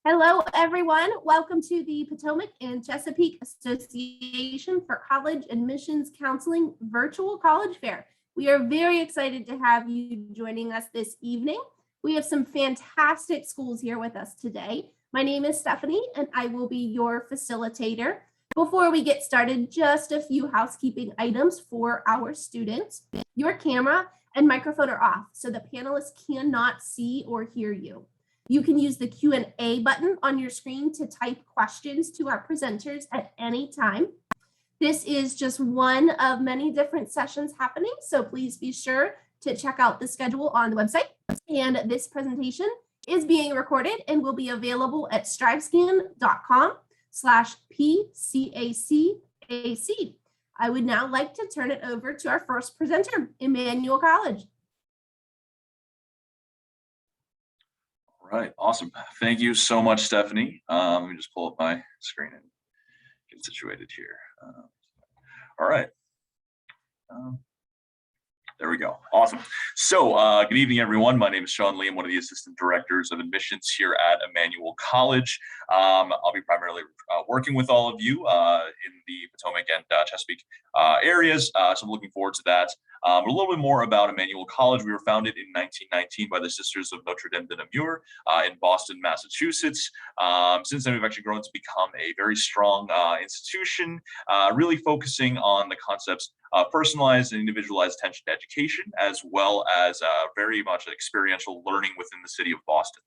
Hello, everyone. Welcome to the Potomac and Chesapeake Association for College Admissions Counseling Virtual College Fair. We are very excited to have you joining us this evening. We have some fantastic schools here with us today. My name is Stephanie, and I will be your facilitator. Before we get started, just a few housekeeping items for our students. Your camera and microphone are off, so the panelists cannot see or hear you. You can use the Q&A button on your screen to type questions to our presenters at any time. This is just one of many different sessions happening, so please be sure to check out the schedule on the website. And this presentation is being recorded and will be available at strivescan.com/PCACAC. I would now like to turn it over to our first presenter, Emmanuel College. All right, awesome. Thank you so much, Stephanie. Let me just pull up my screen and get situated here. All right. There we go. Awesome. So good evening, everyone. My name is Sean Lee. I'm one of the assistant directors of admissions here at Emmanuel College. I'll be primarily working with all of you in the Potomac and Chesapeake areas. So I'm looking forward to that. A little bit more about Emmanuel College. We were founded in 1919 by the Sisters of Notre Dame de Namur in Boston, Massachusetts. Since then, we've actually grown to become a very strong institution, really focusing on the concepts personalized and individualized attention to education, as well as very much experiential learning within the city of Boston.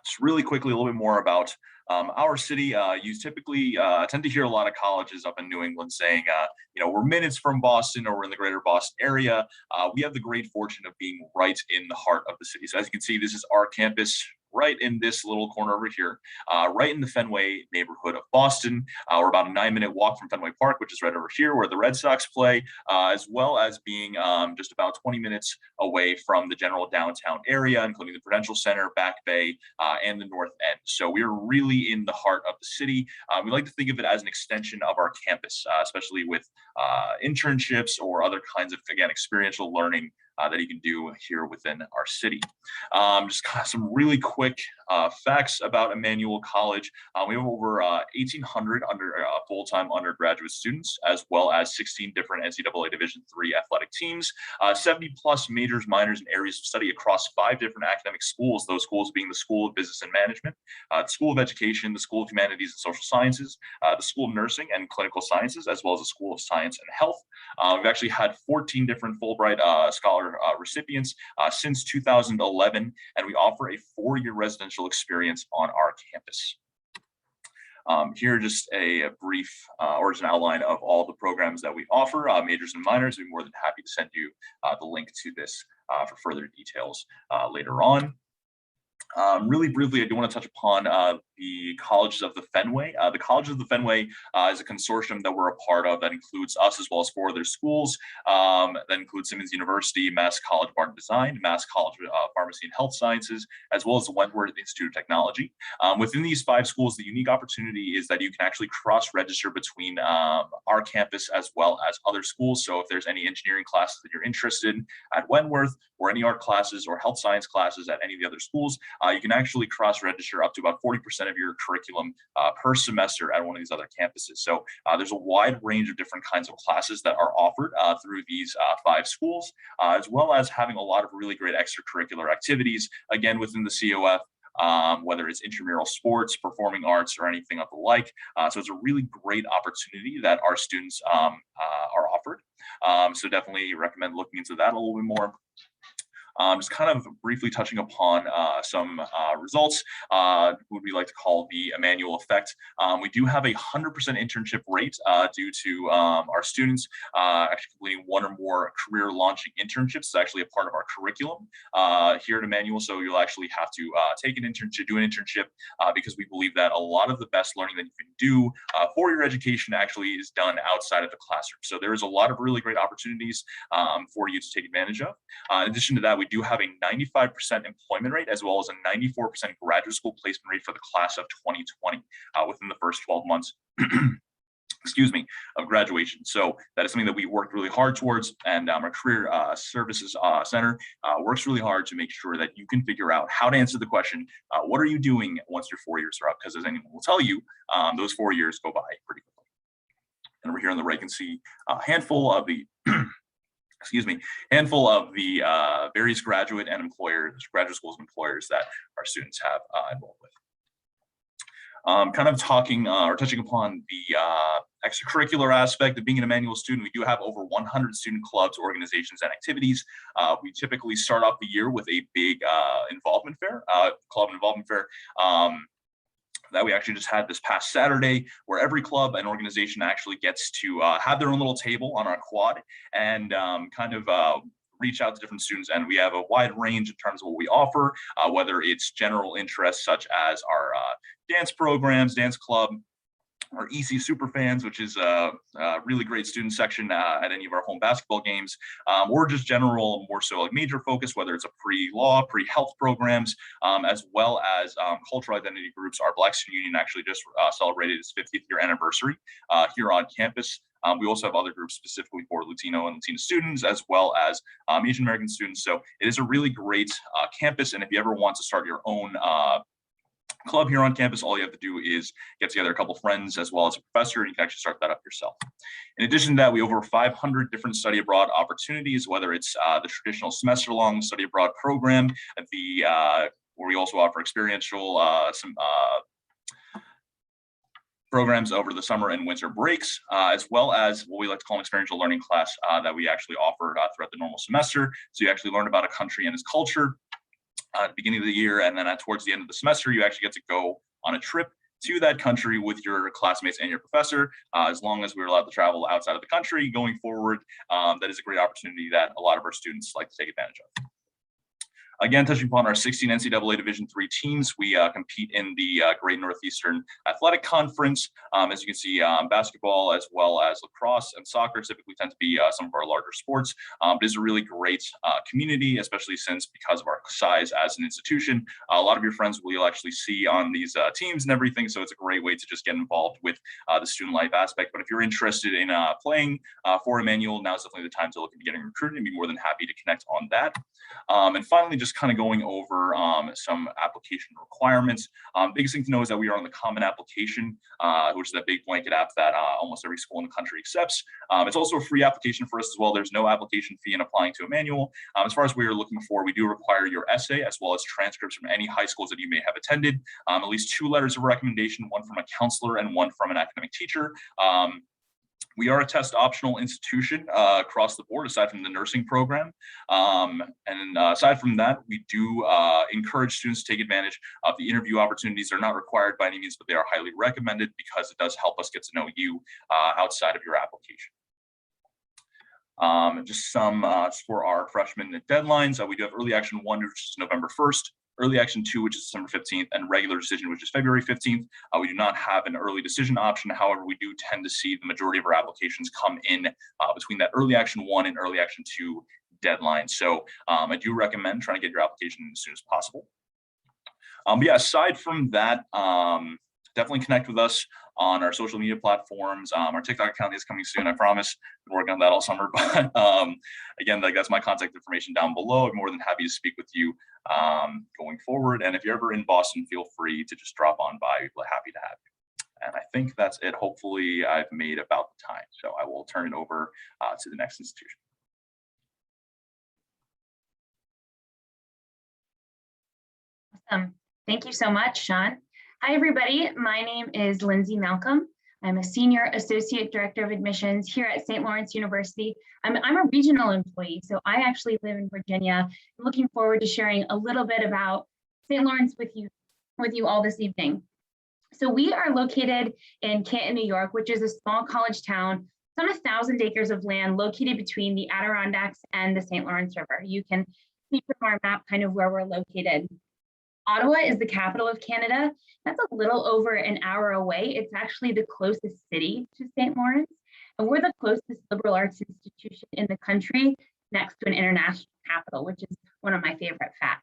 Just really quickly, a little bit more about our city. You typically tend to hear a lot of colleges up in New England saying, we're minutes from Boston or we're in the greater Boston area. We have the great fortune of being right in the heart of the city. So as you can see, this is our campus right in this little corner over here, right in the Fenway neighborhood of Boston. We're about a 9-minute walk from Fenway Park, which is right over here where the Red Sox play, as well as being just about 20 minutes away from the general downtown area, including the Prudential Center, Back Bay, and the North End. So we're really in the heart of the city. We like to think of it as an extension of our campus, especially with internships or other kinds of, again, experiential learning that you can do here within our city. Just kind of some really quick facts about Emmanuel College. We have over 1,800 full-time undergraduate students, as well as 16 different NCAA Division III athletic teams, 70 plus majors, minors, and areas of study across 5 different academic schools, those schools being the School of Business and Management, the School of Education, the School of Humanities and Social Sciences, the School of Nursing and Clinical Sciences, as well as the School of Science and Health. We've actually had 14 different Fulbright Scholar recipients since 2011, and we offer a 4-year residential experience on our campus. Here, just a brief origin outline of all the programs that we offer, majors and minors. We'd be more than happy to send you the link to this for further details later on. Really briefly, I do want to touch upon the Colleges of the Fenway. The Colleges of the Fenway is a consortium that we're a part of that includes us as well as 4 other schools. That includes Simmons University, Mass College of Art and Design, Mass College of Pharmacy and Health Sciences, as well as the Wentworth Institute of Technology. Within these 5 schools, the unique opportunity is that you can actually cross-register between our campus as well as other schools. So if there's any engineering classes that you're interested in at Wentworth, or any art classes or health science classes at any of the other schools, you can actually cross-register up to about 40% of your curriculum per semester at one of these other campuses. So there's a wide range of different kinds of classes that are offered through these 5 schools, as well as having a lot of really great extracurricular activities, again, within the COF, whether it's intramural sports, performing arts, or anything of the like. So it's a really great opportunity that our students are offered. So definitely recommend looking into that a little bit more. Just kind of briefly touching upon some results, what we like to call the Emmanuel effect. We do have a 100% internship rate due to our students actually completing 1 or more career launching internships. It's actually a part of our curriculum here at Emmanuel. So you'll actually have to take an internship, do an internship, because we believe that a lot of the best learning that you can do for your education actually is done outside of the classroom. So there is a lot of really great opportunities for you to take advantage of. In addition to that, we do have a 95% employment rate, as well as a 94% graduate school placement rate for the class of 2020 within the first 12 months of graduation. So that is something that we worked really hard towards, and our Career Services Center works really hard to make sure that you can figure out how to answer the question, what are you doing once your 4 years are up? Because as anyone will tell you, those 4 years go by pretty quickly. And over here on the right, you can see a handful of the various graduate and graduate schools and employers that our students have enrolled with. Kind of talking or touching upon the extracurricular aspect of being an Emmanuel student, we do have over 100 student clubs, organizations, and activities. We typically start off the year with a big involvement fair, club involvement fair. That we actually just had this past Saturday, where every club and organization actually gets to have their own little table on our quad and reach out to different students. And we have a wide range in terms of what we offer, whether it's general interests such as our dance programs, dance club, our EC Superfans, which is a really great student section at any of our home basketball games, or just general, more so like major focus, whether it's a pre-law, pre-health programs, as well as cultural identity groups. Our Black Student Union actually just celebrated its 50th year anniversary here on campus. We also have other groups specifically for Latino and Latina students, as well as Asian American students. So it is a really great campus. And if you ever want to start your own club here on campus, all you have to do is get together a couple friends as well as a professor, and you can actually start that up yourself. In addition to that, we have over 500 different study abroad opportunities, whether it's the traditional semester-long study abroad program, where we also offer experiential programs over the summer and winter breaks, as well as what we like to call an experiential learning class that we actually offer throughout the normal semester. So you actually learn about a country and its culture at the beginning of the year, and then towards the end of the semester, you actually get to go on a trip to that country with your classmates and your professor. As long as we're allowed to travel outside of the country going forward, that is a great opportunity that a lot of our students like to take advantage of. Again, touching upon our 16 NCAA Division III teams, we compete in the Great Northeastern Athletic Conference. As you can see, basketball as well as lacrosse and soccer typically tend to be some of our larger sports. It is a really great community, especially since because of our size as an institution, a lot of your friends will you'll actually see on these teams and everything. So it's a great way to just get involved with the student life aspect. But if you're interested in playing for Emmanuel, now is definitely the time to look at getting recruited, and be more than happy to connect on that. And finally, just kind of going over some application requirements. Biggest thing to know is that we are on the Common Application, which is that big blanket app that almost every school in the country accepts. It's also a free application for us as well. There's no application fee in applying to Emmanuel. As far as what you're looking for, we do require your essay as well as transcripts from any high schools that you may have attended, at least 2 letters of recommendation, one from a counselor and one from an academic teacher. We are a test optional institution across the board, aside from the nursing program. And aside from that, we do encourage students to take advantage of the interview opportunities. They're not required by any means, but they are highly recommended because it does help us get to know you outside of your application. Just some for our freshman deadlines. We do have early action 1, which is November 1st. Early action 2, which is December 15th, and regular decision, which is February 15th. We do not have an early decision option. However, we do tend to see the majority of our applications come in between that early action 1 and early action 2 deadline. So I do recommend trying to get your application in as soon as possible. But yeah, aside from that, definitely connect with us on our social media platforms. Our TikTok account is coming soon, I promise. Been working on that all summer, but again, that's my contact information down below. I'm more than happy to speak with you going forward. And if you're ever in Boston, feel free to just drop on by. We're happy to have you. And I think that's it. Hopefully I've made about the time. So I will turn it over to the next institution. Awesome. Thank you so much, Sean. Hi, everybody. My name is Lindsay Malcolm. I'm a Senior Associate Director of Admissions here at St. Lawrence University. I'm a regional employee, so I actually live in Virginia. I'm looking forward to sharing a little bit about St. Lawrence with you all this evening. So we are located in Canton, New York, which is a small college town. It's on 1,000 acres of land located between the Adirondacks and the St. Lawrence River. You can see from our map kind of where we're located. Ottawa is the capital of Canada. That's a little over an hour away. It's actually the closest city to St. Lawrence, and we're the closest liberal arts institution in the country next to an international capital, which is one of my favorite facts.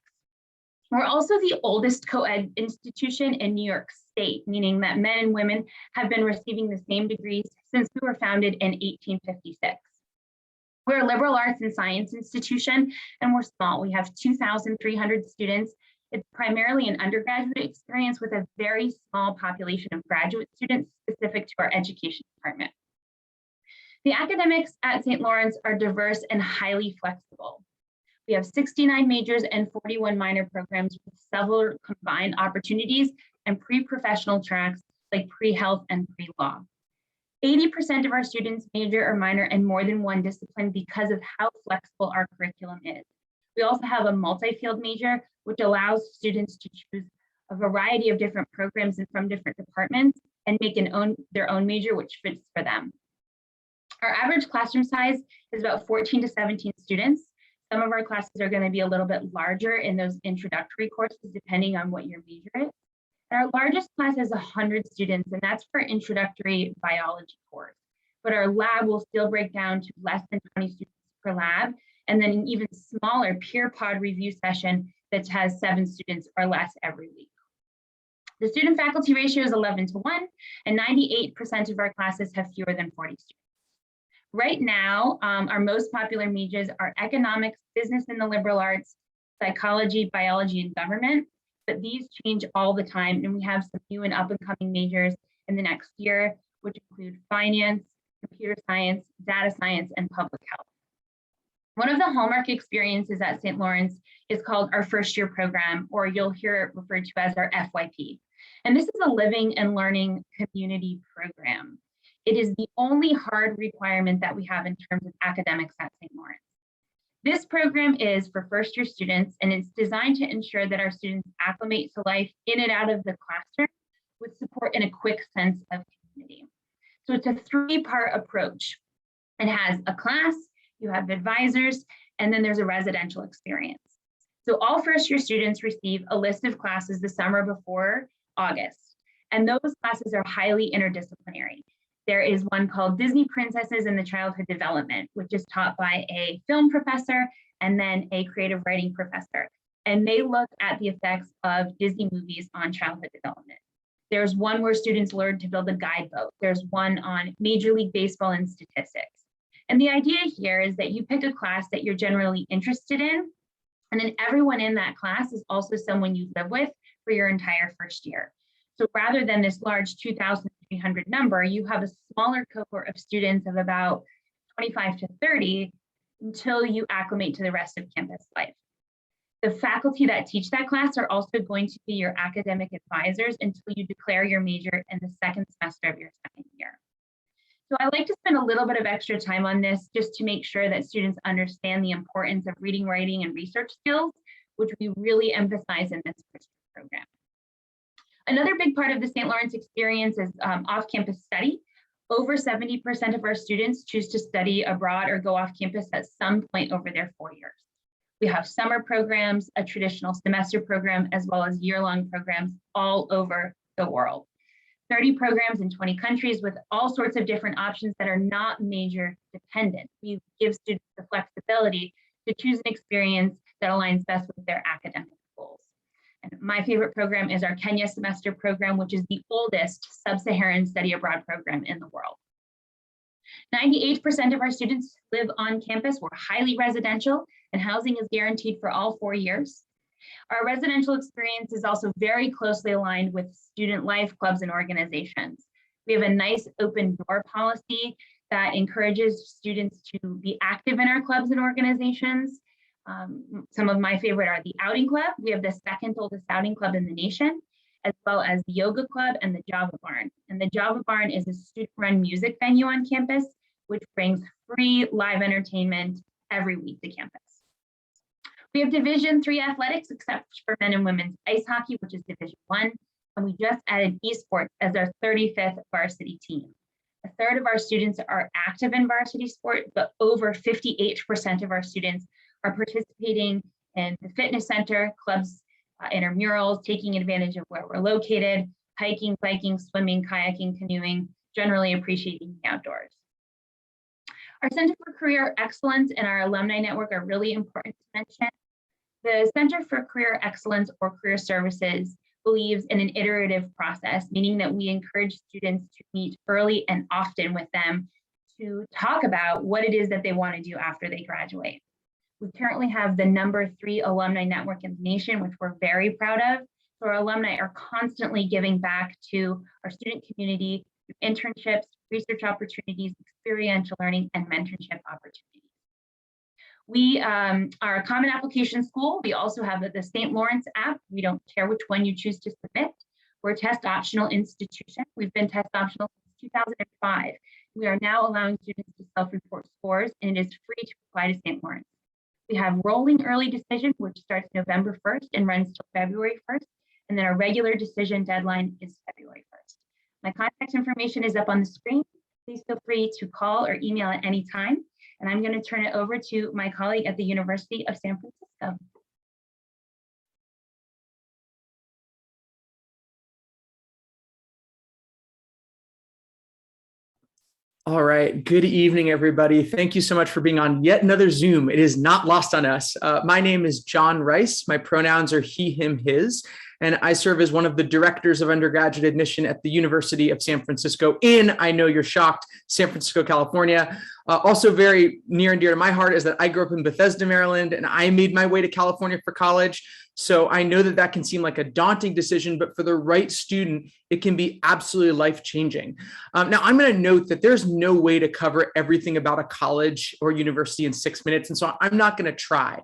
We're also the oldest co-ed institution in New York State, meaning that men and women have been receiving the same degrees since we were founded in 1856. We're a liberal arts and science institution, and we're small. We have 2,300 students. It's primarily an undergraduate experience with a very small population of graduate students specific to our education department. The academics at St. Lawrence are diverse and highly flexible. We have 69 majors and 41 minor programs with several combined opportunities and pre-professional tracks like pre-health and pre-law. 80% of our students major or minor in more than one discipline because of how flexible our curriculum is. We also have a multi-field major, which allows students to choose a variety of different programs and from different departments and make their own major, which fits for them. Our average classroom size is about 14 to 17 students. Some of our classes are going to be a little bit larger in those introductory courses, depending on what your major is. And our largest class is 100 students, and that's for introductory biology course. But our lab will still break down to less than 20 students per lab, and then an even smaller peer pod review session that has 7 students or less every week. The student faculty ratio is 11:1, and 98% of our classes have fewer than 40 students. Right now, our most popular majors are economics, business and the liberal arts, psychology, biology, and government, but these change all the time, and we have some new and up-and-coming majors in the next year, which include finance, computer science, data science, and public health. One of the hallmark experiences at St. Lawrence is called our first year program, or you'll hear it referred to as our FYP. And this is a living and learning community program. It is the only hard requirement that we have in terms of academics at St. Lawrence. This program is for first year students, and it's designed to ensure that our students acclimate to life in and out of the classroom with support and a quick sense of community. So it's a 3-part approach. It has a class, you have advisors, and then there's a residential experience. So all first year students receive a list of classes the summer before August, and those classes are highly interdisciplinary. There is one called Disney Princesses in the Childhood Development, which is taught by a film professor and then a creative writing professor. And they look at the effects of Disney movies on childhood development. There's one where students learn to build a guide boat. There's one on Major League Baseball and statistics. And the idea here is that you pick a class that you're generally interested in, and then everyone in that class is also someone you live with for your entire first year. So rather than this large 2,300 number, you have a smaller cohort of students of about 25 to 30 until you acclimate to the rest of campus life. The faculty that teach that class are also going to be your academic advisors until you declare your major in the second semester of your second year. So I like to spend a little bit of extra time on this just to make sure that students understand the importance of reading, writing, and research skills, which we really emphasize in this program. Another big part of the St. Lawrence experience is off-campus study. Over 70% of our students choose to study abroad or go off campus at some point over their 4 years. We have summer programs, a traditional semester program, as well as year-long programs all over the world. 30 programs in 20 countries with all sorts of different options that are not major dependent. We give students the flexibility to choose an experience that aligns best with their academic goals. And my favorite program is our Kenya semester program, which is the oldest sub-Saharan study abroad program in the world. 98% of our students live on campus. We're highly residential, and housing is guaranteed for all 4 years. Our residential experience is also very closely aligned with student life, clubs, and organizations. We have a nice open door policy that encourages students to be active in our clubs and organizations. Some of my favorite are the Outing Club. We have the second oldest outing club in the nation, as well as the Yoga Club and the Java Barn. And the Java Barn is a student-run music venue on campus, which brings free live entertainment every week to campus. We have Division III athletics, except for men and women's ice hockey, which is Division I, and we just added esports as our 35th varsity team. A third of our students are active in varsity sport, but over 58% of our students are participating in the fitness center, clubs, intramurals, taking advantage of where we're located, hiking, biking, swimming, kayaking, canoeing, generally appreciating the outdoors. Our Center for Career Excellence and our alumni network are really important to mention. The Center for Career Excellence or Career Services believes in an iterative process, meaning that we encourage students to meet early and often with them to talk about what it is that they want to do after they graduate. We currently have the #3 alumni network in the nation, which we're very proud of. So our alumni are constantly giving back to our student community through internships, research opportunities, experiential learning, and mentorship opportunities. We are a common application school. We also have the St. Lawrence app. We don't care which one you choose to submit. We're a test optional institution. We've been test optional since 2005. We are now allowing students to self-report scores, and it is free to apply to St. Lawrence. We have rolling early decision, which starts November 1st and runs till February 1st. And then our regular decision deadline is February 1st. My contact information is up on the screen. Please feel free to call or email at any time. And I'm going to turn it over to my colleague at the University of San Francisco. All right. Good evening, everybody. Thank you so much for being on yet another Zoom. It is not lost on us. My name is John Rice. My pronouns are he, him, his, and I serve as one of the directors of undergraduate admission at the University of San Francisco in, I know you're shocked, San Francisco, California. Also very near and dear to my heart is that I grew up in Bethesda, Maryland, and I made my way to California for college. So I know that that can seem like a daunting decision, but for the right student, it can be absolutely life-changing. Now, I'm going to note that there's no way to cover everything about a college or university in 6 minutes, and so I'm not going to try.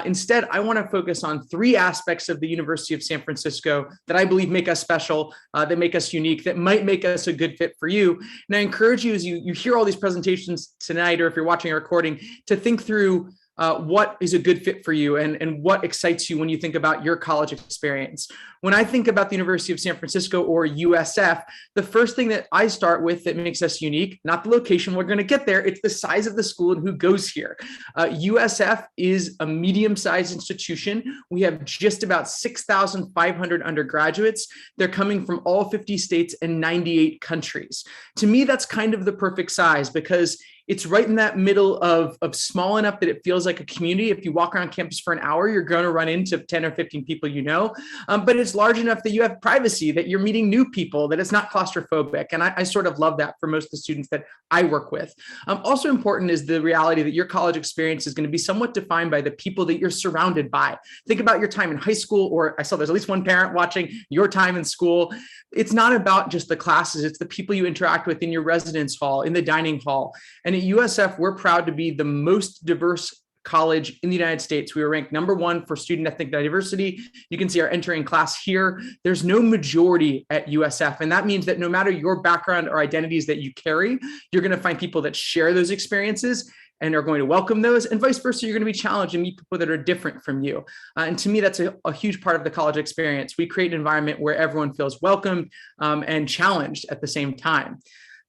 Instead, I want to focus on 3 aspects of the University of San Francisco that I believe make us special, that make us unique, that might make us a good fit for you. And I encourage you, as you hear all these presentations tonight, or if you're watching a recording, to think through what is a good fit for you and what excites you when you think about your college experience. When I think about the University of San Francisco or USF, the first thing that I start with that makes us unique, not the location, we're going to get there, it's the size of the school and who goes here. USF is a medium-sized institution. We have just about 6,500 undergraduates. They're coming from all 50 states and 98 countries. To me, that's kind of the perfect size because it's right in that middle of small enough that it feels like a community. If you walk around campus for an hour, you're going to run into 10 or 15 people you know, but it's large enough that you have privacy, that you're meeting new people, that it's not claustrophobic. And I sort of love that for most of the students that I work with. Also important is the reality that your college experience is going to be somewhat defined by the people that you're surrounded by. Think about your time in high school, or I saw there's at least one parent watching your time in school. It's not about just the classes, it's the people you interact with in your residence hall, in the dining hall. And at USF, we're proud to be the most diverse college in the United States. We were ranked #1 for student ethnic diversity. You can see our entering class here. There's no majority at USF. And that means that no matter your background or identities that you carry, you're going to find people that share those experiences and are going to welcome those, and vice versa, you're going to be challenged and meet people that are different from you. And to me, that's a huge part of the college experience. We create an environment where everyone feels welcomed and challenged at the same time.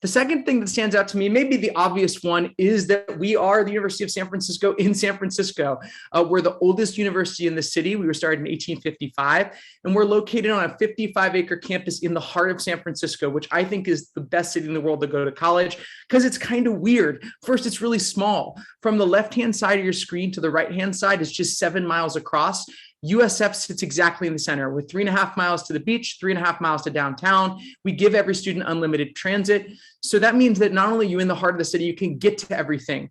The second thing that stands out to me, maybe the obvious one, is that we are the University of San Francisco in San Francisco. We're the oldest university in the city. We were started in 1855, and we're located on a 55-acre campus in the heart of San Francisco, which I think is the best city in the world to go to college because it's kind of weird. First, it's really small. From the left-hand side of your screen to the right-hand side is just 7 miles across. USF sits exactly in the center with 3.5 miles to the beach, 3.5 miles to downtown. We give every student unlimited transit. So that means that not only are you in the heart of the city, you can get to everything.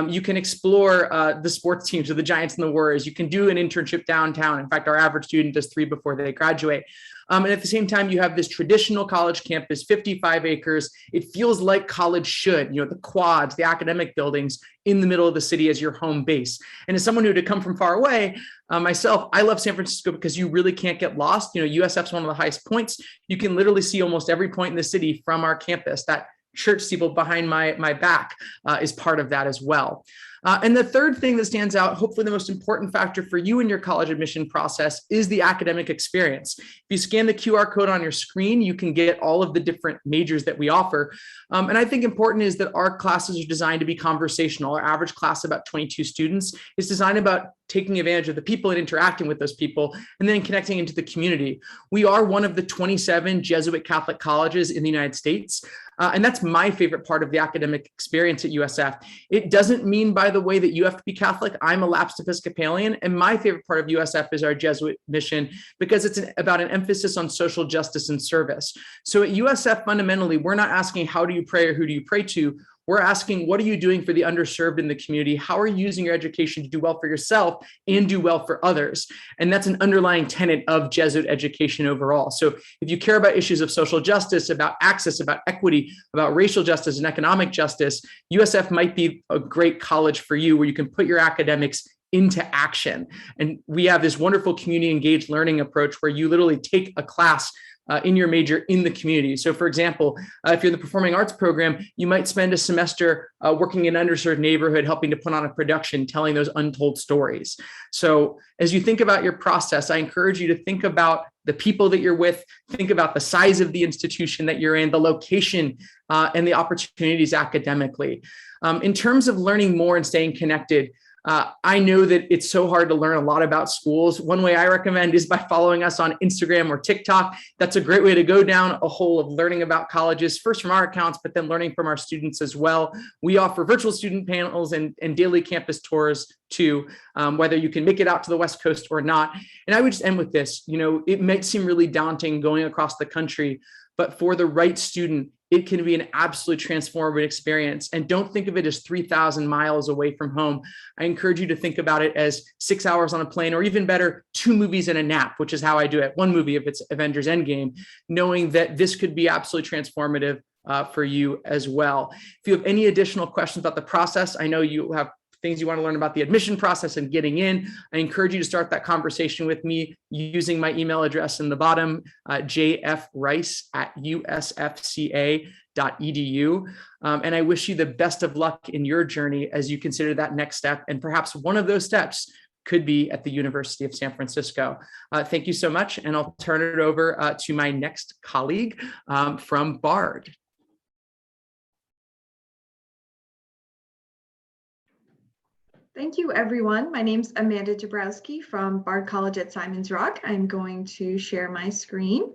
You can explore the sports teams of the Giants and the Warriors. You can do an internship downtown. In fact, our average student does 3 before they graduate. And at the same time, you have this traditional college campus, 55 acres. It feels like college should, the quads, the academic buildings in the middle of the city as your home base. And as someone who had come from far away, myself, I love San Francisco because you really can't get lost. USF's one of the highest points. You can literally see almost every point in the city from our campus. That church steeple behind my back is part of that as well. And the third thing that stands out, hopefully the most important factor for you in your college admission process, is the academic experience. If you scan the QR code on your screen, you can get all of the different majors that we offer. And I think important is that our classes are designed to be conversational. Our average class, about 22 students, is designed about taking advantage of the people and interacting with those people, and then connecting into the community. We are one of the 27 Jesuit Catholic colleges in the United States. And that's my favorite part of the academic experience at USF. It doesn't mean, by the way, that you have to be Catholic. I'm a lapsed Episcopalian, and my favorite part of USF is our Jesuit mission because it's about an emphasis on social justice and service. So at USF, fundamentally, we're not asking how do you pray or who do you pray to. We're asking, what are you doing for the underserved in the community? How are you using your education to do well for yourself and do well for others? And that's an underlying tenet of Jesuit education overall. So if you care about issues of social justice, about access, about equity, about racial justice and economic justice, USF might be a great college for you where you can put your academics into action. And we have this wonderful community engaged learning approach where you literally take a class in your major in the community. So for example, if you're in the performing arts program, you might spend a semester working in an underserved neighborhood, helping to put on a production, telling those untold stories. So as you think about your process, I encourage you to think about the people that you're with, think about the size of the institution that you're in, the location, and the opportunities academically. In terms of learning more and staying connected, I know that it's so hard to learn a lot about schools. One way I recommend is by following us on Instagram or TikTok. That's a great way to go down a hole of learning about colleges, first from our accounts, but then learning from our students as well. We offer virtual student panels and daily campus tours too, whether you can make it out to the West Coast or not. And I would just end with this, it might seem really daunting going across the country, but for the right student, it can be an absolutely transformative experience. And don't think of it as 3,000 miles away from home. I encourage you to think about it as 6 hours on a plane, or even better, 2 movies and a nap, which is how I do it. 1 movie if it's Avengers Endgame, knowing that this could be absolutely transformative for you as well. If you have any additional questions about the process, I know you have things you want to learn about the admission process and getting in, I encourage you to start that conversation with me using my email address in the bottom, jfrice@usfca.edu. And I wish you the best of luck in your journey as you consider that next step. And perhaps one of those steps could be at the University of San Francisco. Thank you so much. And I'll turn it over to my next colleague from Bard. Thank you, everyone. My name's Amanda Dabrowski from Bard College at Simon's Rock. I'm going to share my screen.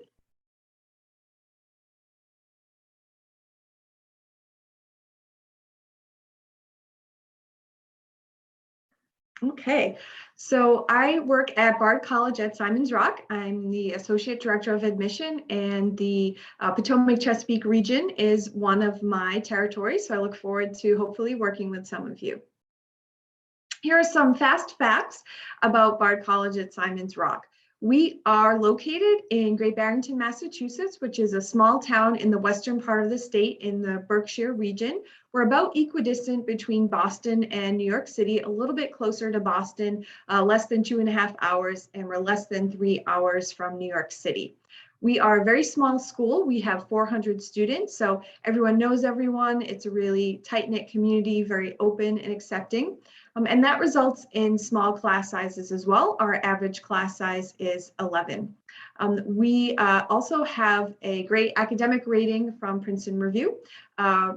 Okay, so I work at Bard College at Simon's Rock. I'm the Associate Director of Admission, and the Potomac Chesapeake region is one of my territories. So I look forward to hopefully working with some of you. Here are some fast facts about Bard College at Simon's Rock. We are located in Great Barrington, Massachusetts, which is a small town in the western part of the state in the Berkshire region. We're about equidistant between Boston and New York City, a little bit closer to Boston, less than 2.5 hours, and we're less than 3 hours from New York City. We are a very small school. We have 400 students, so everyone knows everyone. It's a really tight-knit community, very open and accepting. And that results in small class sizes as well. Our average class size is 11. We also have a great academic rating from Princeton Review.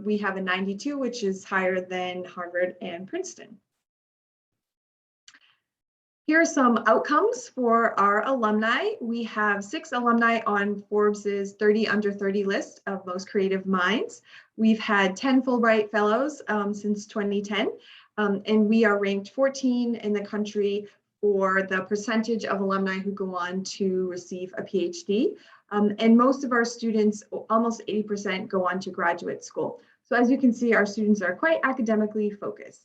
We have a 92, which is higher than Harvard and Princeton. Here are some outcomes for our alumni. We have 6 alumni on Forbes's 30 under 30 list of most creative minds. We've had 10 Fulbright fellows since 2010. And we are ranked 14 in the country for the percentage of alumni who go on to receive a PhD. And most of our students, almost 80%, go on to graduate school. So as you can see, our students are quite academically focused.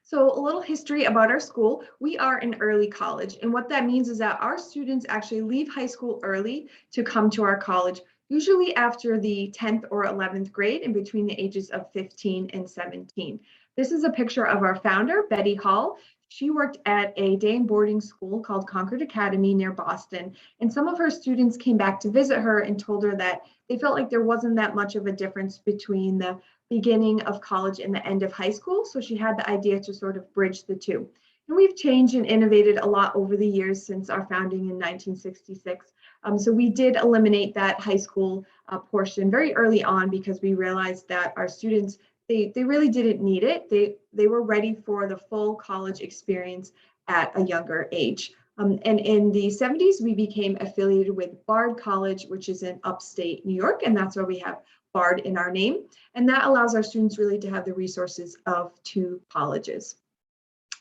So a little history about our school. We are an early college. And what that means is that our students actually leave high school early to come to our college, usually after the 10th or 11th grade and between the ages of 15 and 17. This is a picture of our founder, Betty Hall. She worked at a day and boarding school called Concord Academy near Boston. And some of her students came back to visit her and told her that they felt like there wasn't that much of a difference between the beginning of college and the end of high school. So she had the idea to sort of bridge the two. And we've changed and innovated a lot over the years since our founding in 1966. So we did eliminate that high school portion very early on because we realized that our students, they really didn't need it. They were ready for the full college experience at a younger age. And in the 70s, we became affiliated with Bard College, which is in upstate New York, and that's where we have Bard in our name. And that allows our students really to have the resources of 2 colleges.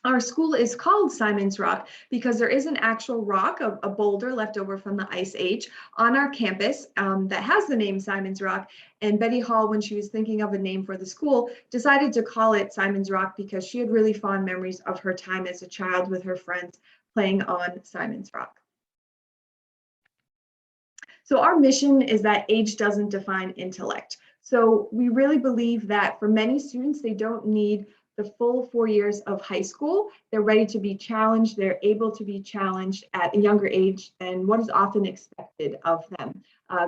Our school is called Simon's Rock because there is an actual rock, a boulder left over from the Ice Age on our campus that has the name Simon's Rock. And Betty Hall, when she was thinking of a name for the school, decided to call it Simon's Rock because she had really fond memories of her time as a child with her friends playing on Simon's Rock. So our mission is that age doesn't define intellect. So we really believe that for many students, they don't need the full 4 years of high school. They're ready to be challenged. They're able to be challenged at a younger age than what is often expected of them.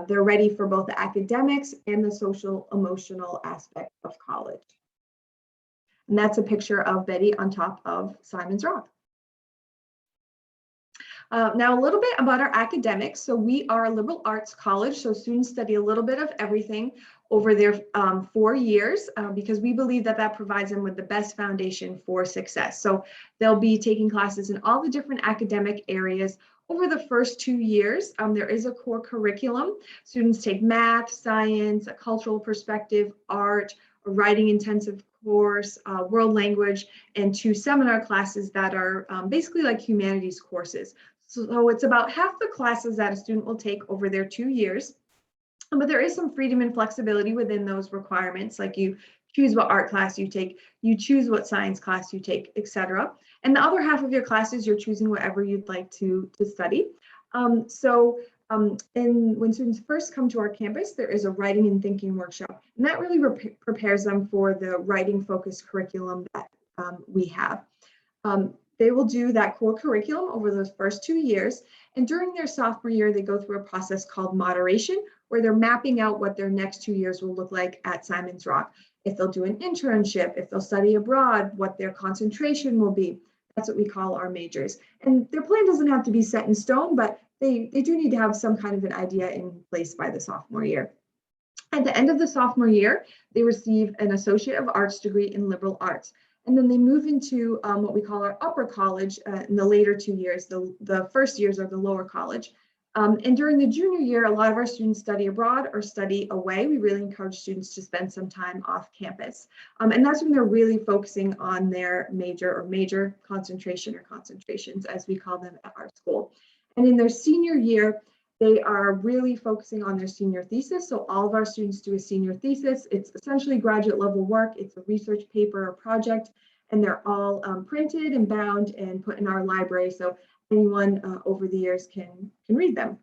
They're ready for both the academics and the social emotional aspect of college. And that's a picture of Betty on top of Simon's Rock. Now a little bit about our academics. So we are a liberal arts college, so students study a little bit of everything over their 4 years because we believe that that provides them with the best foundation for success. So they'll be taking classes in all the different academic areas. Over the first 2 years, there is a core curriculum. Students take math, science, a cultural perspective, art, a writing intensive course, world language, and 2 seminar classes that are basically like humanities courses. So it's about half the classes that a student will take over their 2 years. But there is some freedom and flexibility within those requirements, like you choose what art class you take, you choose what science class you take, etc. And the other half of your classes, you're choosing whatever you'd like to study. When students first come to our campus, there is a writing and thinking workshop, and that really prepares them for the writing focused curriculum that we have. They will do that core curriculum over those first 2 years, and during their sophomore year, they go through a process called moderation, where they're mapping out what their next 2 years will look like at Simon's Rock. If they'll do an internship, if they'll study abroad, what their concentration will be. That's what we call our majors. And their plan doesn't have to be set in stone, but they do need to have some kind of an idea in place by the sophomore year. At the end of the sophomore year, they receive an Associate of Arts degree in liberal arts. And then they move into what we call our upper college in the later 2 years. The first years are the lower college. And during the junior year, a lot of our students study abroad or study away. We really encourage students to spend some time off campus. And that's when they're really focusing on their major or major concentration or concentrations, as we call them at our school. And in their senior year, they are really focusing on their senior thesis. So all of our students do a senior thesis. It's essentially graduate level work. It's a research paper or project, and they're all printed and bound and put in our library. So anyone over the years can read them.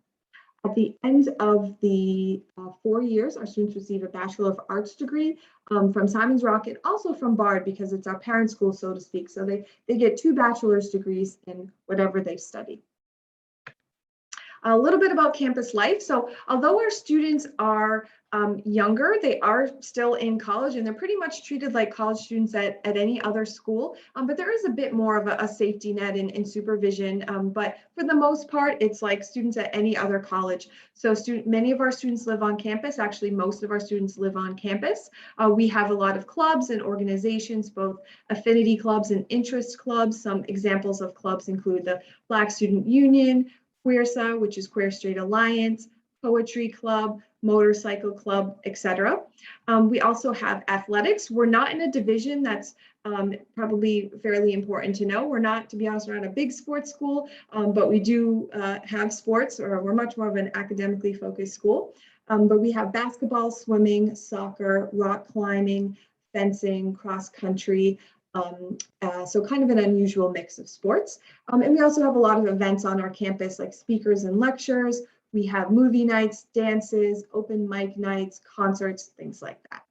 At the end of the 4 years, our students receive a Bachelor of Arts degree from Simon's Rock and also from Bard because it's our parent school, so to speak. So they get 2 bachelor's degrees in whatever they study. A little bit about campus life. So although our students are younger, they are still in college and they're pretty much treated like college students at any other school. But there is a bit more of a safety net and supervision. But for the most part, it's like students at any other college. So many of our students live on campus. Actually, most of our students live on campus. We have a lot of clubs and organizations, both affinity clubs and interest clubs. Some examples of clubs include the Black Student Union, QueerSA, which is Queer Straight Alliance, Poetry Club, Motorcycle Club, etc. We also have athletics. We're not in a division. That's probably fairly important to know. We're not, to be honest, we're not a big sports school, but we do have sports, or we're much more of an academically focused school. But we have basketball, swimming, soccer, rock climbing, fencing, cross country, so kind of an unusual mix of sports. And we also have a lot of events on our campus, like speakers and lectures. We have movie nights, dances, open mic nights, concerts, things like that.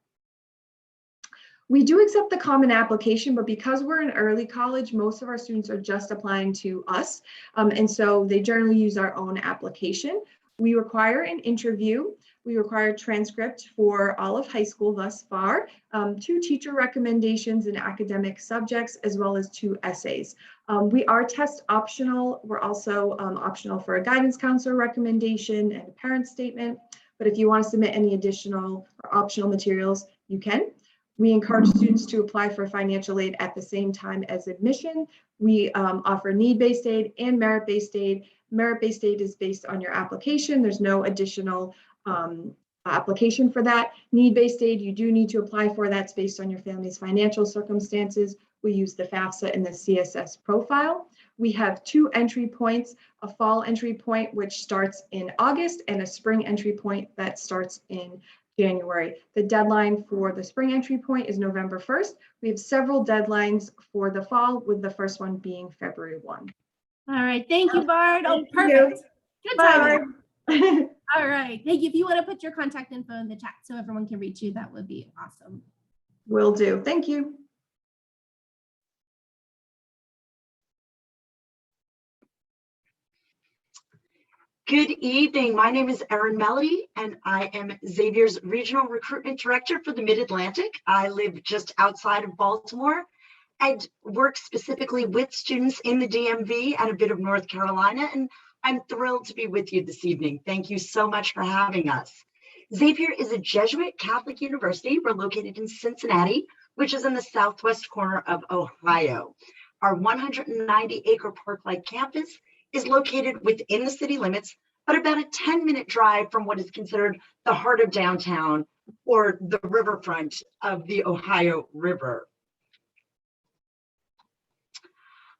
We do accept the common application, but because we're an early college, most of our students are just applying to us. And so they generally use our own application. We require an interview. We require a transcript for all of high school thus far, 2 teacher recommendations in academic subjects, as well as 2 essays. We are test optional. We're also optional for a guidance counselor recommendation and a parent statement. But if you want to submit any additional or optional materials, you can. We encourage students to apply for financial aid at the same time as admission. We offer need-based aid and merit-based aid. Merit-based aid is based on your application. There's no additional application for that. Need-based aid, you do need to apply for. That's based on your family's financial circumstances. We use the FAFSA and the CSS profile. We have 2 entry points, a fall entry point, which starts in August, and a spring entry point that starts in January. The deadline for the spring entry point is November 1st. We have several deadlines for the fall, with the first one being February 1. All right, thank you, Bard. Oh, Thank you. perfect. Good timing. Bye. All right, thank you. If you want to put your contact info in the chat so everyone can reach you, that would be awesome. Will do. Thank you. Good evening. My name is Erin Melody, and I am Xavier's Regional Recruitment Director for the Mid-Atlantic. I live just outside of Baltimore and work specifically with students in the DMV and a bit of North Carolina, and I'm thrilled to be with you this evening. Thank you so much for having us. Xavier is a Jesuit Catholic university. We're located in Cincinnati, which is in the southwest corner of Ohio. Our 190-acre park-like campus is located within the city limits, but about a 10-minute drive from what is considered the heart of downtown, or the riverfront of the Ohio River.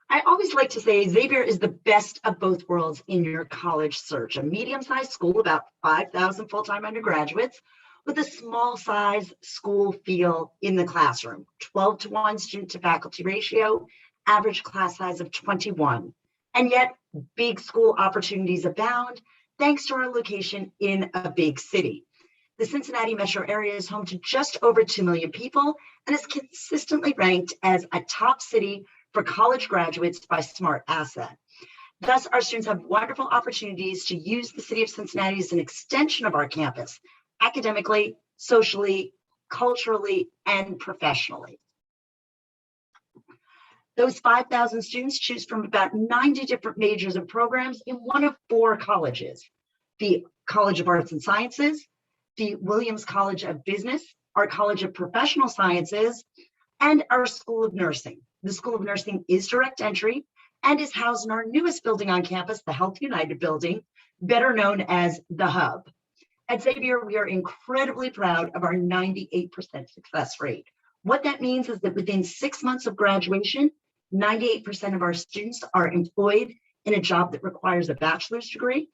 I always like to say Xavier is the best of both worlds in your college search. A medium-sized school, about 5,000 full-time undergraduates, with a small size school feel in the classroom. 12-to-1 student to faculty ratio, average class size of 21. And yet big school opportunities abound thanks to our location in a big city. The Cincinnati metro area is home to just over 2 million people and is consistently ranked as a top city for college graduates by Smart Asset. Thus, our students have wonderful opportunities to use the city of Cincinnati as an extension of our campus, academically, socially, culturally, and professionally. Those 5,000 students choose from about 90 different majors and programs in one of 4 colleges: the College of Arts and Sciences, the Williams College of Business, our College of Professional Sciences, and our School of Nursing. The School of Nursing is direct entry and is housed in our newest building on campus, the Health United building, better known as the Hub. At Xavier, we are incredibly proud of our 98% success rate. What that means is that within 6 months of graduation, 98% of our students are employed in a job that requires a bachelor's degree,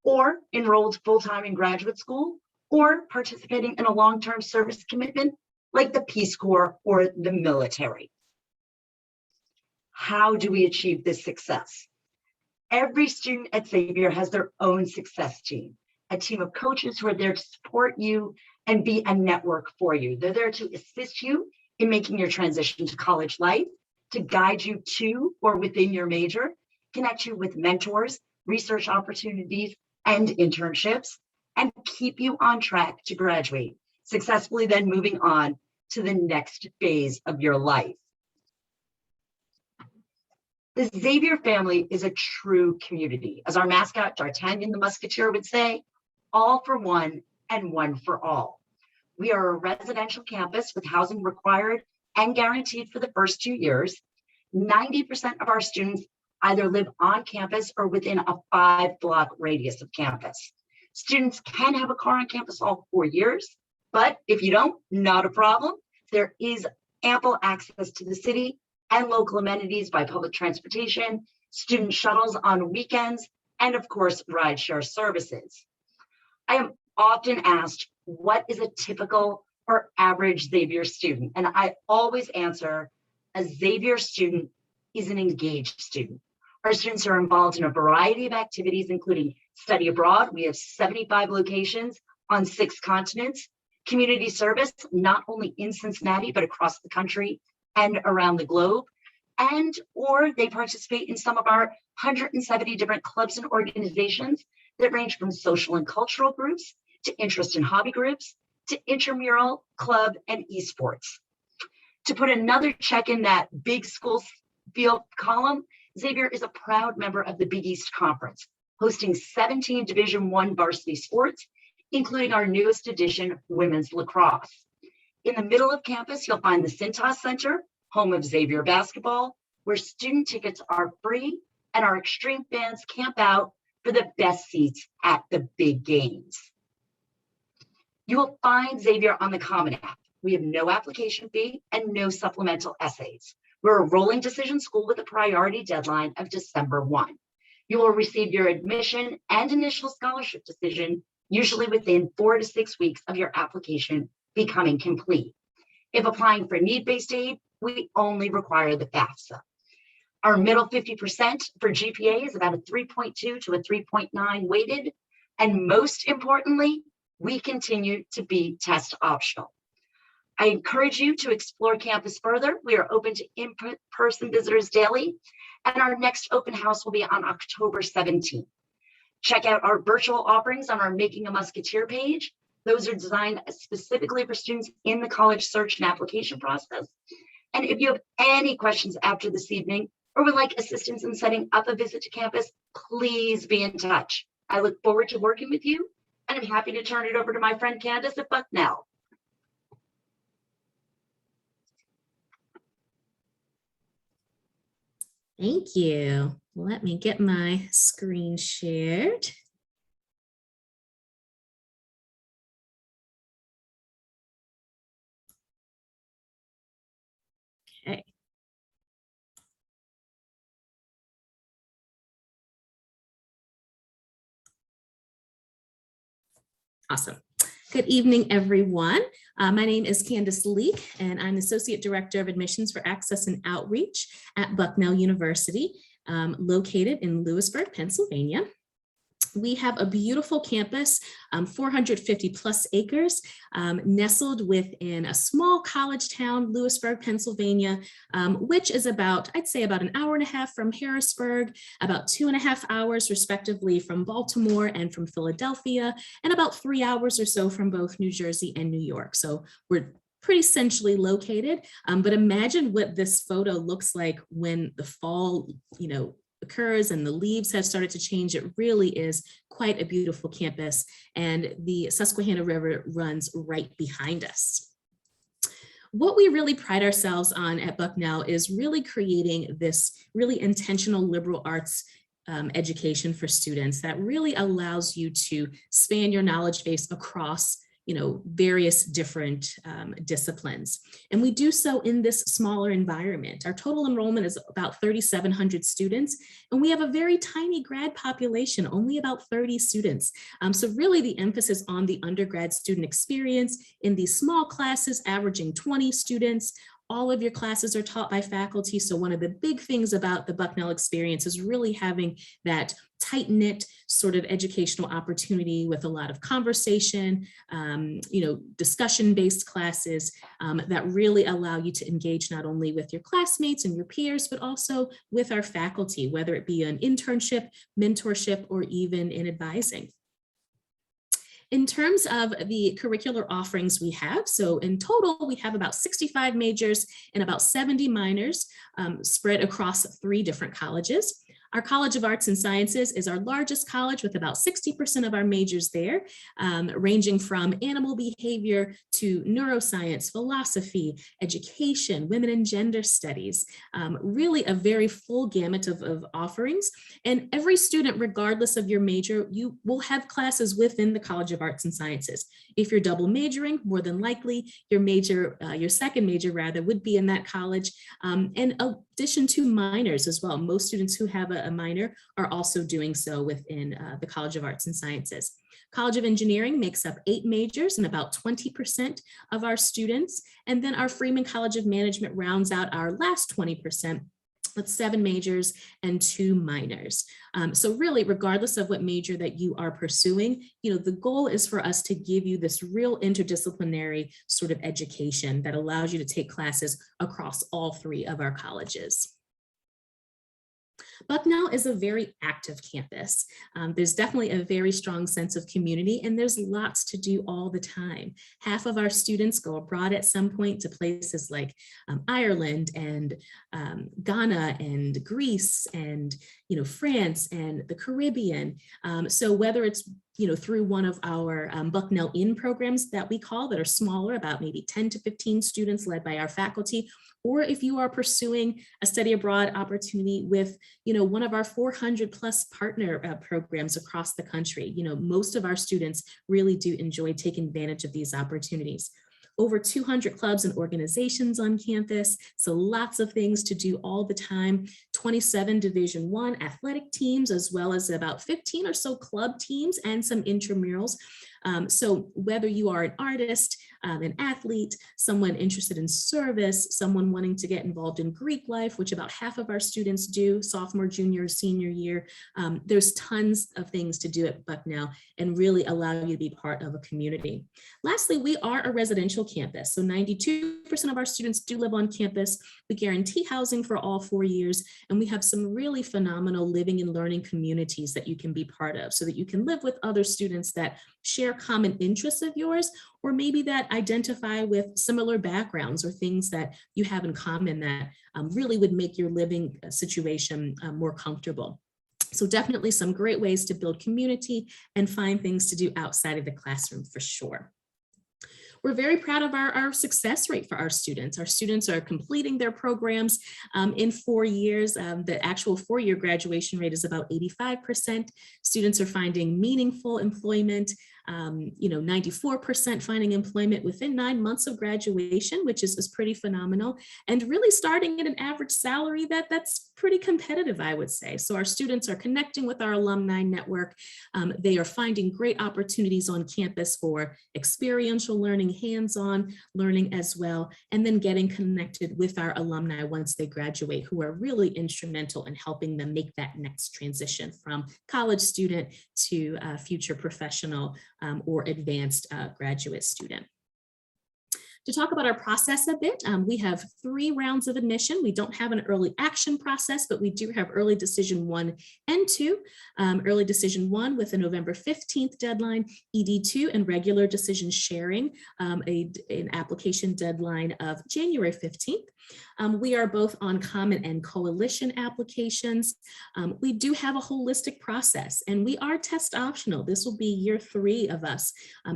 or enrolled full-time in graduate school, or participating in a long-term service commitment like the Peace Corps or the military. How do we achieve this success? Every student at Xavier has their own success team, a team of coaches who are there to support you and be a network for you. They're there to assist you in making your transition to college life, to guide you to or within your major, connect you with mentors, research opportunities, and internships, and keep you on track to graduate, successfully then moving on to the next phase of your life. The Xavier family is a true community. As our mascot, D'Artagnan the Musketeer, would say, all for one and one for all. We are a residential campus with housing required and guaranteed for the first 2 years. 90% of our students either live on campus or within a 5-block radius of campus. Students can have a car on campus all 4 years, but if you don't, not a problem. There is ample access to the city and local amenities by public transportation, student shuttles on weekends, and of course, rideshare services. I am often asked, what is a typical or average Xavier student? And I always answer, a Xavier student is an engaged student. Our students are involved in a variety of activities, including study abroad. We have 75 locations on 6 continents, community service, not only in Cincinnati, but across the country and around the globe. Or they participate in some of our 170 different clubs and organizations that range from social and cultural groups to interest and hobby groups to intramural, club, and esports. To put another check in that big school field column, Xavier is a proud member of the Big East Conference, hosting 17 Division I varsity sports, including our newest edition, women's lacrosse. In the middle of campus, you'll find the Cintas Center, home of Xavier basketball, where student tickets are free and our extreme fans camp out for the best seats at the big games. You will find Xavier on the Common App. We have no application fee and no supplemental essays. We're a rolling decision school with a priority deadline of December 1. You will receive your admission and initial scholarship decision usually within 4 to 6 weeks of your application becoming complete. If applying for need-based aid, we only require the FAFSA. Our middle 50% for GPA is about a 3.2 to a 3.9 weighted. And most importantly, we continue to be test optional. I encourage you to explore campus further. We are open to in-person visitors daily, and our next open house will be on October 17th. Check out our virtual offerings on our Making a Musketeer page. Those are designed specifically for students in the college search and application process. And if you have any questions after this evening or would like assistance in setting up a visit to campus, please be in touch. I look forward to working with you, and I'm happy to turn it over to my friend Candace at Bucknell. Thank you. Let me get my screen shared. Okay. Awesome. Good evening, everyone. My name is Candace Leek, and I'm Associate Director of Admissions for Access and Outreach at Bucknell University, located in Lewisburg, Pennsylvania. We have a beautiful campus, 450 plus acres, nestled within a small college town, Lewisburg, Pennsylvania, which is about, I'd say about an hour and a half from Harrisburg, about 2.5 hours respectively from Baltimore and from Philadelphia, and about 3 hours or so from both New Jersey and New York. So we're pretty centrally located, but imagine what this photo looks like when the fall, occurs and the leaves have started to change. It really is quite a beautiful campus, and the Susquehanna River runs right behind us. What we really pride ourselves on at Bucknell is really creating this really intentional liberal arts education for students that really allows you to span your knowledge base across various different disciplines. And we do so in this smaller environment. Our total enrollment is about 3,700 students, and we have a very tiny grad population, only about 30 students. So really the emphasis on the undergrad student experience in these small classes averaging 20 students. All of your classes are taught by faculty. So one of the big things about the Bucknell experience is really having that tight-knit sort of educational opportunity with a lot of conversation, discussion-based classes that really allow you to engage not only with your classmates and your peers, but also with our faculty, whether it be an internship, mentorship, or even in advising. In terms of the curricular offerings we have, so in total, we have about 65 majors and about 70 minors spread across 3 different colleges. Our College of Arts and Sciences is our largest college with about 60% of our majors there, ranging from animal behavior to neuroscience, philosophy, education, women and gender studies, really a very full gamut of offerings. And every student, regardless of your major, you will have classes within the College of Arts and Sciences. If you're double majoring, more than likely your major, your second major rather, would be in that college. In addition to minors as well, most students who have a minor are also doing so within the College of Arts and Sciences. College of Engineering makes up 8 majors and about 20% of our students. And then our Freeman College of Management rounds out our last 20%. With 7 majors and 2 minors. So really, regardless of what major that you are pursuing, the goal is for us to give you this real interdisciplinary sort of education that allows you to take classes across all 3 of our colleges. Bucknell is a very active campus. There's definitely a very strong sense of community, and there's lots to do all the time. Half of our students go abroad at some point to places like Ireland and Ghana and Greece and France and the Caribbean. So whether it's through one of our Bucknell In programs that we call that are smaller, about maybe 10 to 15 students led by our faculty, or if you are pursuing a study abroad opportunity with, one of our 400 plus partner programs across the country. Most of our students really do enjoy taking advantage of these opportunities. Over 200 clubs and organizations on campus, so lots of things to do all the time. 27 Division I athletic teams, as well as about 15 or so club teams and some intramurals. So whether you are an artist, an athlete, someone interested in service, someone wanting to get involved in Greek life, which about half of our students do, sophomore, junior, senior year, there's tons of things to do at Bucknell and really allow you to be part of a community. Lastly, we are a residential campus. So 92% of our students do live on campus. We guarantee housing for all 4 years, and we have some really phenomenal living and learning communities that you can be part of so that you can live with other students that share common interests of yours, or maybe that identify with similar backgrounds or things that you have in common that really would make your living situation more comfortable. So definitely some great ways to build community and find things to do outside of the classroom for sure. We're very proud of our success rate for our students. Our students are completing their programs in 4 years. The actual 4-year graduation rate is about 85%. Students are finding meaningful employment. 94% finding employment within 9 months of graduation, which is pretty phenomenal, and really starting at an average salary that's pretty competitive, I would say. So our students are connecting with our alumni network. They are finding great opportunities on campus for experiential learning, hands-on learning as well, and then getting connected with our alumni once they graduate, who are really instrumental in helping them make that next transition from college student to future professional or advanced graduate student. To talk about our process a bit, we have 3 rounds of admission. We don't have an early action process, but we do have early decision 1 and 2. Early decision 1 with a November 15th deadline, ED2 and regular decision sharing, an application deadline of January 15th. We are both on common and coalition applications. We do have a holistic process, and we are test optional. This will be year 3 of us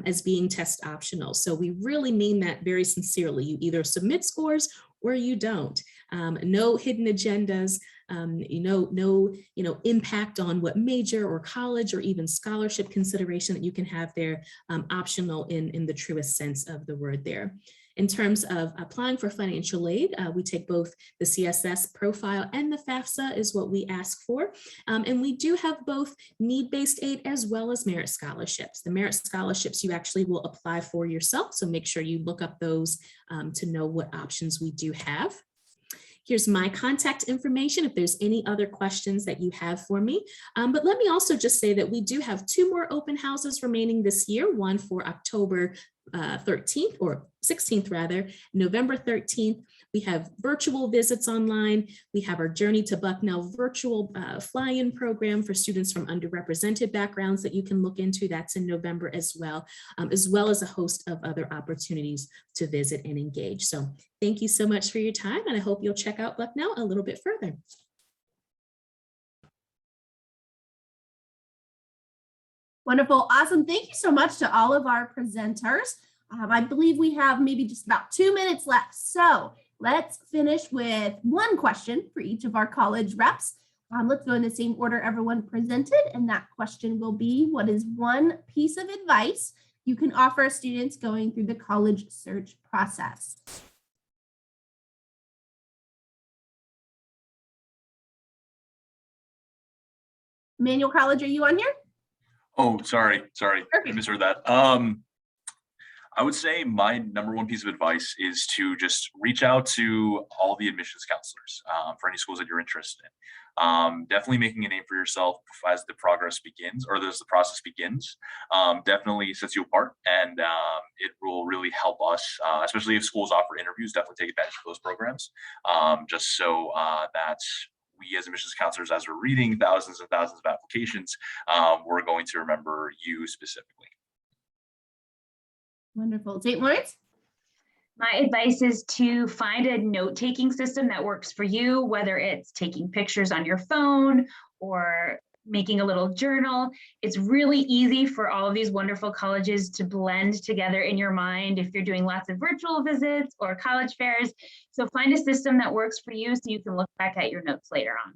as being test optional. So we really mean that very sincerely. You either submit scores or you don't. No hidden agendas, no impact on what major or college or even scholarship consideration that you can have there, optional in the truest sense of the word there. In terms of applying for financial aid, we take both the CSS profile and the FAFSA is what we ask for. And we do have both need-based aid as well as merit scholarships. The merit scholarships you actually will apply for yourself, so make sure you look up those to know what options we do have. Here's my contact information if there's any other questions that you have for me. But let me also just say that we do have 2 more open houses remaining this year, one for October 13th or 16th rather, November 13th. We have virtual visits online. We have our Journey to Bucknell virtual fly-in program for students from underrepresented backgrounds that you can look into. That's in November as well as a host of other opportunities to visit and engage. So thank you so much for your time, and I hope you'll check out Bucknell a little bit further. Wonderful. Awesome. Thank you so much to all of our presenters. I believe we have maybe just about 2 minutes left. So let's finish with one question for each of our college reps. Let's go in the same order everyone presented. And that question will be, what is one piece of advice you can offer students going through the college search process? Emmanuel College, are you on here? Oh, sorry. Perfect. I misheard that. I would say my number 1 piece of advice is to just reach out to all the admissions counselors for any schools that you're interested in. Definitely making a name for yourself as the process begins. Definitely sets you apart, and it will really help us, especially if schools offer interviews. Definitely take advantage of those programs, just so that we as admissions counselors, as we're reading thousands and thousands of applications, we're going to remember you specifically. Wonderful. St. Lawrence? My advice is to find a note-taking system that works for you, whether it's taking pictures on your phone or making a little journal. It's really easy for all of these wonderful colleges to blend together in your mind if you're doing lots of virtual visits or college fairs. So find a system that works for you so you can look back at your notes later on.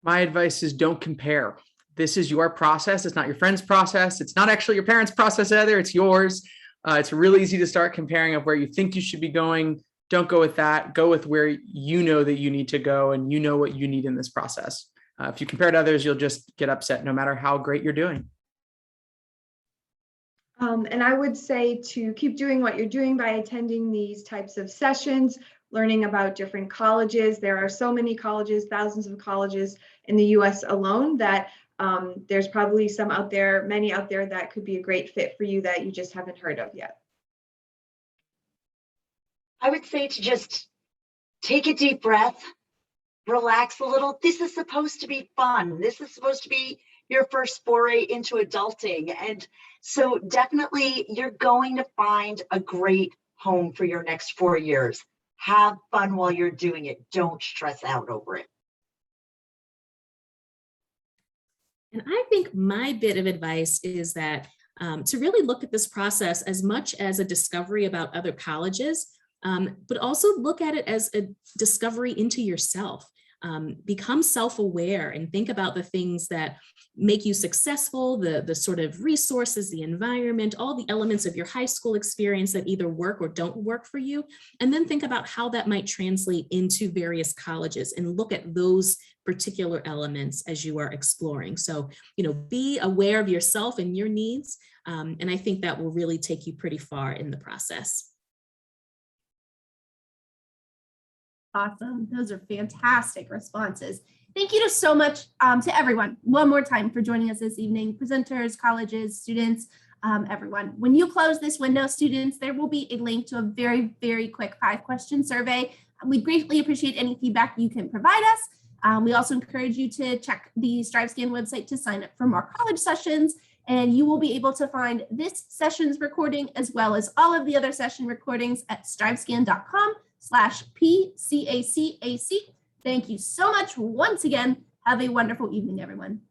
My advice is don't compare. This is your process. It's not your friend's process. It's not actually your parents' process either. It's yours. It's really easy to start comparing of where you think you should be going. Don't go with that. Go with where you know that you need to go and you know what you need in this process. If you compare to others, you'll just get upset no matter how great you're doing. And I would say to keep doing what you're doing by attending these types of sessions, learning about different colleges. There are so many colleges, thousands of colleges in the US alone that there's probably some out there, many out there that could be a great fit for you that you just haven't heard of yet. I would say to just take a deep breath, relax a little. This is supposed to be fun. This is supposed to be your first foray into adulting. And so definitely you're going to find a great home for your next 4 years. Have fun while you're doing it. Don't stress out over it. And I think my bit of advice is that to really look at this process as much as a discovery about other colleges, but also look at it as a discovery into yourself. Become self-aware and think about the things that make you successful, the sort of resources, the environment, all the elements of your high school experience that either work or don't work for you. And then think about how that might translate into various colleges and look at those particular elements as you are exploring. So, be aware of yourself and your needs. And I think that will really take you pretty far in the process. Awesome. Those are fantastic responses. Thank you so much to everyone one more time for joining us this evening, presenters, colleges, students, everyone. When you close this window, students, there will be a link to a very, very quick 5-question survey. We greatly appreciate any feedback you can provide us. We also encourage you to check the StriveScan website to sign up for more college sessions, and you will be able to find this session's recording as well as all of the other session recordings at strivescan.com/PCACAC. Thank you so much once again. Have a wonderful evening, everyone.